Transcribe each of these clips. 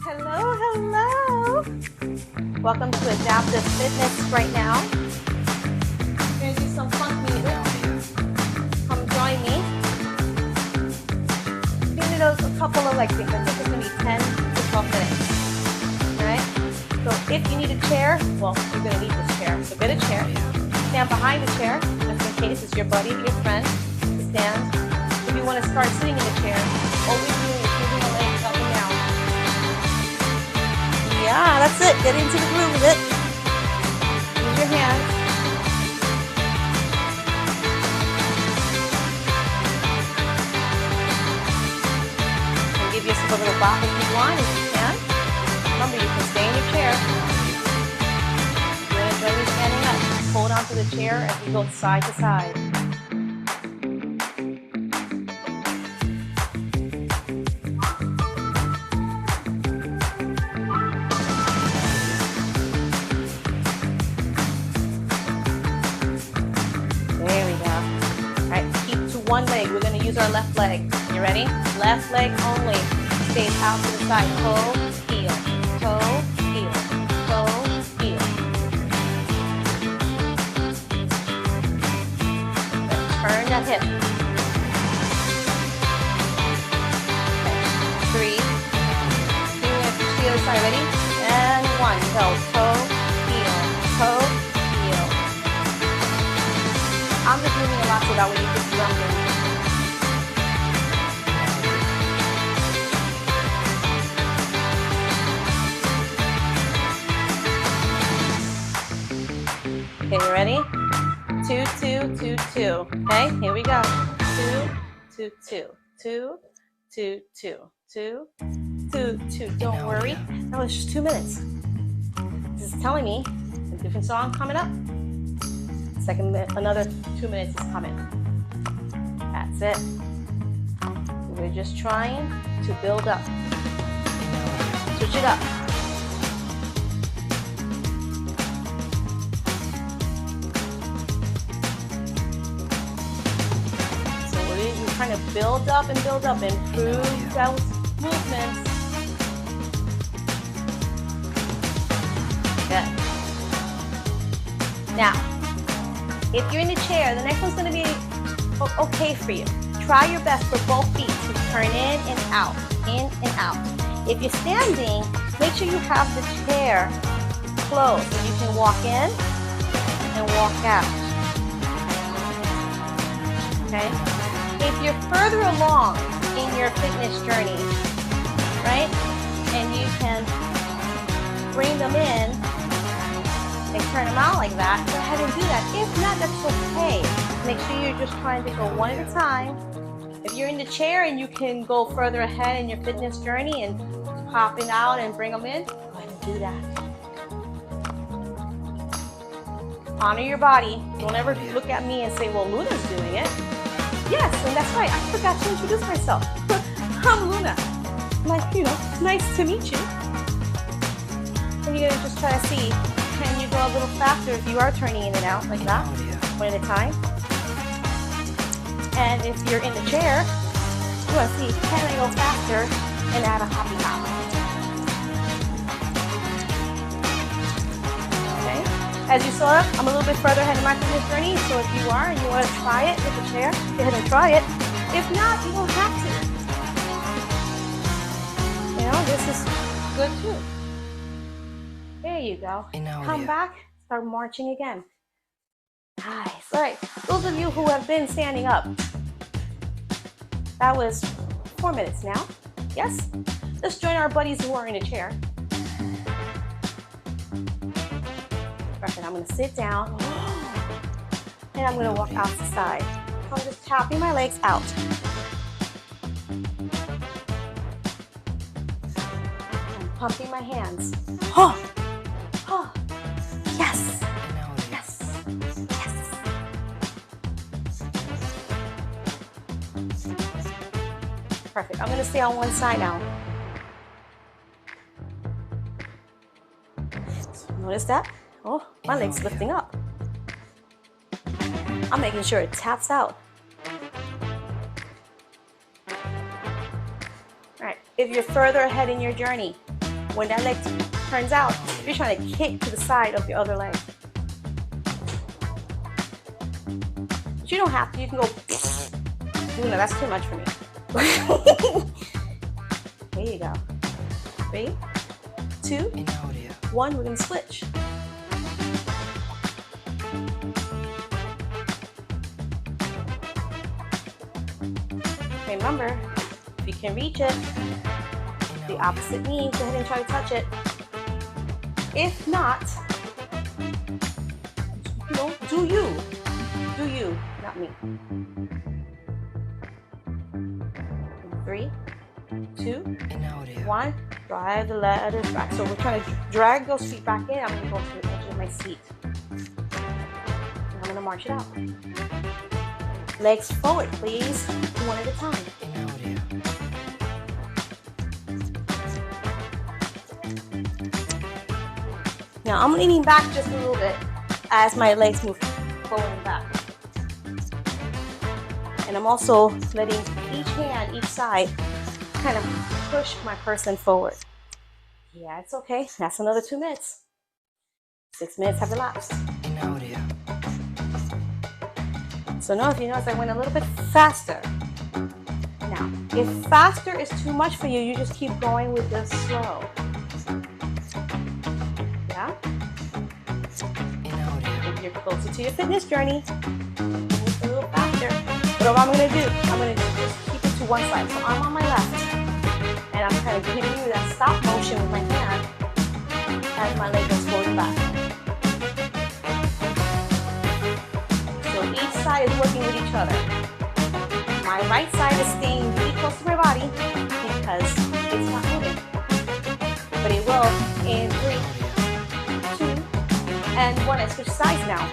Hello, hello. Welcome to Adaptive Fitness right now. We're going to do some funk music. Come join me. We're going to do a couple of leg things. I think it's going to be 10 to 12 minutes. All right? So if you need a chair, well, you're going to need this chair. So get a chair. Stand behind the chair, just in case it's your buddy, your friend, to stand. If you want to start sitting in the chair, all we're doing is moving the legs up and down. Yeah, that's it. Get into the groove of it. Use your hands. And give yourself a little bop if you want, if you can. Remember, you can stay in your chair. If you want to join me standing up, hold on to the chair as we go side to side. One leg, we're going to use our left leg. You ready? Left leg only. Stays out to the side. Toe, heel, toe, heel, toe, heel. Then turn that hip. Okay. 3, 2, and to the other side. Ready? And 1. Go. Toe, heel, toe, heel. I'm just moving a lot so that way you can jump in. Okay, you ready? 2, 2, 2, 2. Okay, here we go. 2, 2, 2, 2, 2, 2, 2, 2, 2. Don't worry, that was just 2 minutes. This is telling me a different song coming up. Another 2 minutes is coming. That's it. We're just trying to build up. Switch it up. So we're trying to build up and improve those movements. Good. Now, if you're in the chair, the next one's going to be okay for you. Try your best for both feet to turn in and out, in and out. If you're standing, make sure you have the chair closed so you can walk in and walk out. Okay? If you're further along in your fitness journey, right, and you can bring them in and turn them out like that, go ahead and do that. If not, that's okay. Make sure you're just trying to go one at a time. If you're in the chair and you can go further ahead in your fitness journey and pop it out and bring them in, go ahead and do that. Honor your body. Don't ever look at me and say, well, Luna's doing it. Yes, and that's right. I forgot to introduce myself. I'm Luna. Nice to meet you. And you're going to just try to see, can you go a little faster if you are turning in and out like that, one at a time? And if you're in the chair, you want to see, can I go faster and add a hoppy hop? Okay. As you saw, I'm a little bit further ahead in my fitness journey, so if you are and you want to try it with the chair, go ahead and try it. If not, you don't have to. This is good too. There you go. Come back, start marching again. Nice. All right. Those of you who have been standing up, that was 4 minutes now. Yes? Let's join our buddies who are in a chair. Perfect. I'm going to sit down and I'm going to walk out to the side. I'm just tapping my legs out. I'm pumping my hands. Oh! Oh! Yes! Yes! Yes! Perfect. I'm going to stay on one side now. Notice that? Oh, my leg's lifting up. I'm making sure it taps out. All right, if you're further ahead in your journey, When that leg turns out, you're trying to kick to the side of your other leg. But you don't have to. You can go, no, that's too much for me. There you go. 3, 2, 1, we're gonna switch. Remember, if you can reach it, the opposite knee, go ahead and try to touch it. If not, do you, not me. 3, 2, 1, drive the letters back. So we're trying to drag those feet back in. I'm going to go to the edge of my seat. And I'm going to march it out. Legs forward, please. One at a time. Now I'm leaning back just a little bit as my legs move forward and back. And I'm also letting each hand, each side, kind of push my person forward. Yeah, it's okay. That's another 2 minutes. 6 minutes have elapsed. So now if you notice, I went a little bit faster. Now, if faster is too much for you, you just keep going with the slow. Yeah? If you're closer to your fitness journey, move a little faster. But what I'm going to do, I'm going to just keep it to one side. So I'm on my left, and I'm kind of giving you that stop motion with my hand as my leg goes forward and back. So each side is working with each other. My right side is staying really close to my body because it's not moving. But it will in 3, 2, and 1. I switch sides now.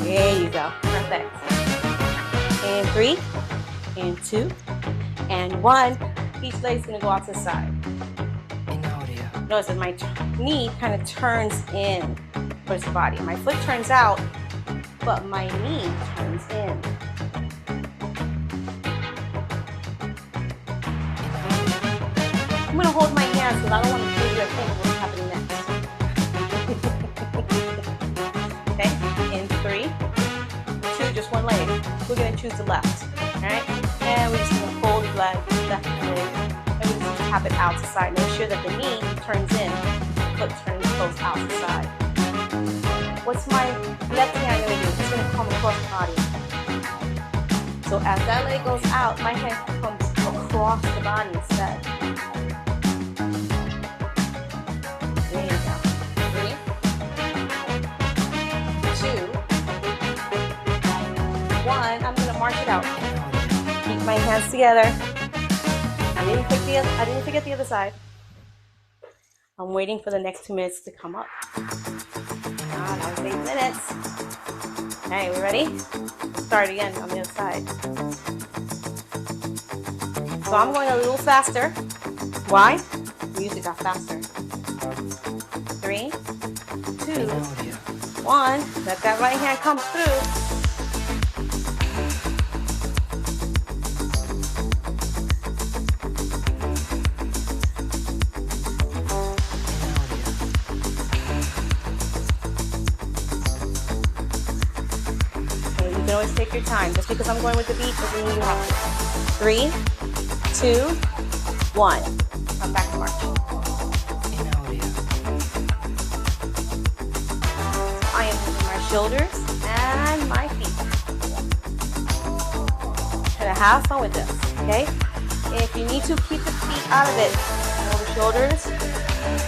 There you go. Perfect. And 3, and 2, and 1. Each leg's gonna go out to the side. Notice that my knee kind of turns in towards the body. My foot turns out, but my knee turns in. I'm gonna hold my hands because I don't want to do your thing. What's happening next? Okay, in 3, 2, just one leg. We're gonna choose the left. All right, and we're just gonna fold the leg, left leg, and we just tap it out to the side. Make sure that the knee turns in, foot turns close out to the side. What's my left hand gonna do? It's gonna come across the body. So as that leg goes out, my hand comes across the body instead. There you go. 3, 2, 1. I'm gonna march it out. Keep my hands together. I didn't forget the other side. I'm waiting for the next 2 minutes to come up. That was 8 minutes. Okay, we ready? Start again on the other side. So I'm going a little faster. Why? Music got faster. 3, 2, 1. Let that right hand come through. You can always take your time. Just because I'm going with the beat doesn't mean you have to. 3, 2, 1. Come back to march. I am moving my shoulders and my feet. Try to have fun with this, okay? If you need to keep the feet out of it, roll the shoulders.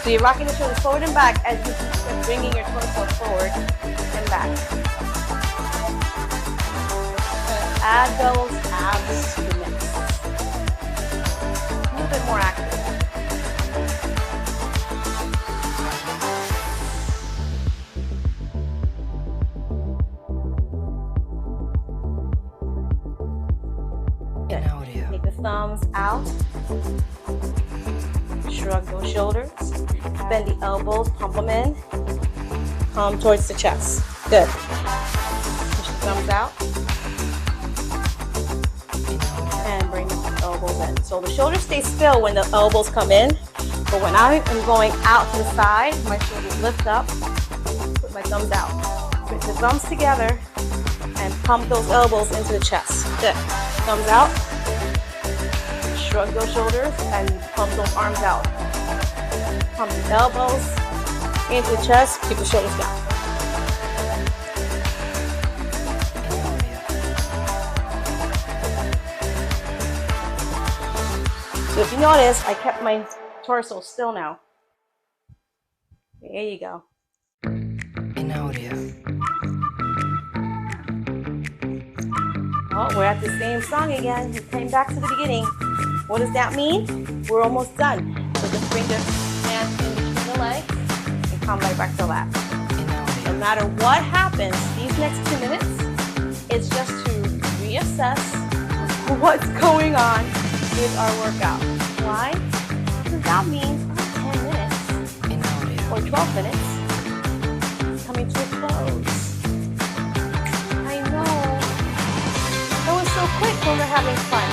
So you're rocking the shoulders forward and back as you keep bringing your torso forward and back. Add those abs to the mix. A little bit more active. Good. Take the thumbs out. Shrug those shoulders. Bend the elbows, pump them in. Come towards the chest. Good. Push the thumbs out. And bring the elbows in. So the shoulders stay still when the elbows come in. But when I am going out to the side, my shoulders lift up. Put my thumbs out. Put the thumbs together and pump those elbows into the chest. Good. Thumbs out. Shrug those shoulders and pump those arms out. Pump the elbows into the chest. Keep the shoulders down. So if you notice, I kept my torso still now. There you go. Oh, we're at the same song again. We came back to the beginning. What does that mean? We're almost done. So just bring the hands in between the legs and come right back to lap. No matter what happens, these next 2 minutes is just to reassess what's going on with our workout. Why? Because that means 10 minutes or 12 minutes is coming to a close. I know. That was so quick when we're having fun.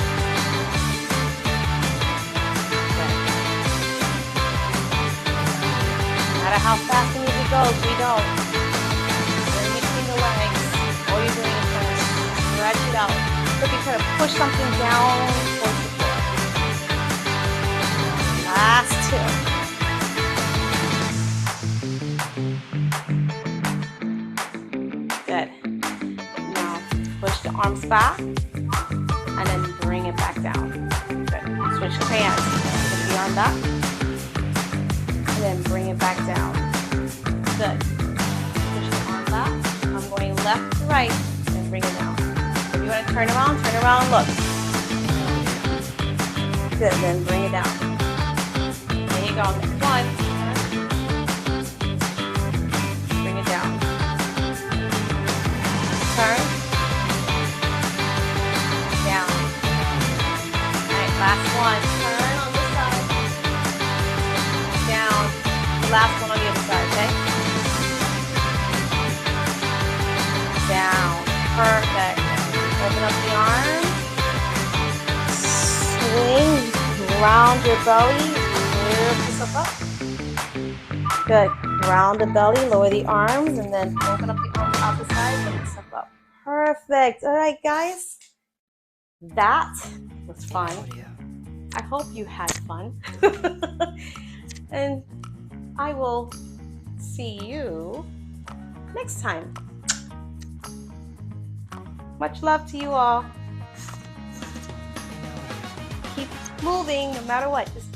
No matter how fast the music goes, we don't. You're in between the legs. All you're doing is trying to stretch it out. Look, you try to push something down towards the floor. Last 2. Good. Now push the arms back and then bring it back down. Good. Switch the hands. Put the arm back and then bring it back down. Good. Push the arm back. I'm going left to right and bring it down. If you want to turn around, look. Good. Then bring it down. There you go. Next one. Bring it down. Turn. Down. Alright, last one. Turn on this side. Down. The last one on the other side, okay? Down. Perfect. Open up the arms. Swing. Round your belly. Lift yourself up. Good. Round the belly, lower the arms, and then open up the arms out the side, lift yourself up. Perfect. All right, guys. That was fun. I hope you had fun. And I will see you next time. Much love to you all. Keep moving no matter what. Just